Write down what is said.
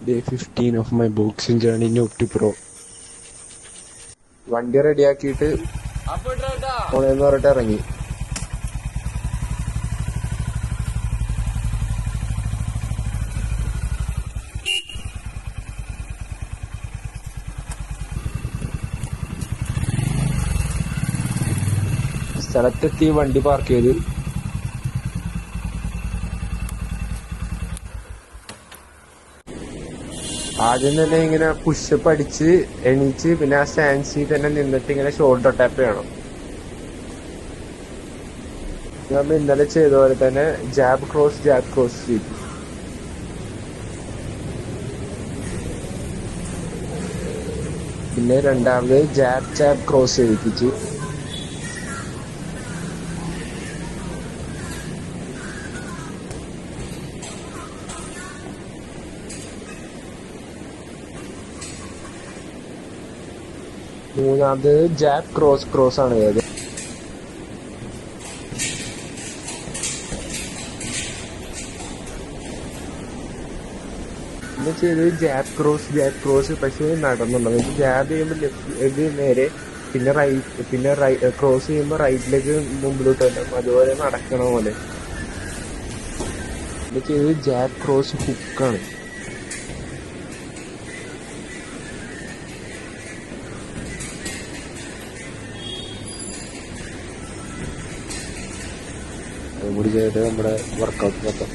Day 15 of my boxing journey Nocti Pro. വണ്ടി റെഡിയാക്കിയിട്ട് പോണെന്ന് പറഞ്ഞിട്ട് ഇറങ്ങി. സ്ഥലത്തെത്തി വണ്ടി പാർക്ക് ചെയ്ത് ആദ്യം തന്നെ ഇങ്ങനെ പുഷപ്പ് അടിച്ച് എണീച്ച് പിന്നെ ആ സ്റ്റാൻസിൽ തന്നെ നിന്നിട്ട് ഇങ്ങനെ ഷോൾഡർ ടാപ്പ് ചെയ്യണം. നമ്മൾ ഇന്നലെ ചെയ്ത പോലെ തന്നെ ജാബ് ക്രോസ് ചെയ്തു. പിന്നെ രണ്ടാമത് ജാബ് ക്രോസ് ചെയ്യിപ്പിച്ചു. മൂന്നാമത് ജാബ് ക്രോസ് ആണ് ചെയ്തത്. പിന്നെ ചെയ്തത് ജാബ് ക്രോസ് പക്ഷേ നടന്നുള്ളത്. ജാബ് ചെയ്യുമ്പോൾ ലെഫ്റ്റ് നേരെ, പിന്നെ ക്രോസ് ചെയ്യുമ്പോൾ റൈറ്റിലേക്ക് മുമ്പിലോട്ട് വരണം, അതുപോലെ നടക്കണ പോലെ. പിന്നെ ചെയ്തത് ജാബ് ക്രോസ് ഹുക്കാണ്. അതും കൂടി ചെയ്തിട്ട് നമ്മുടെ വർക്കൗട്ട് മൊത്തം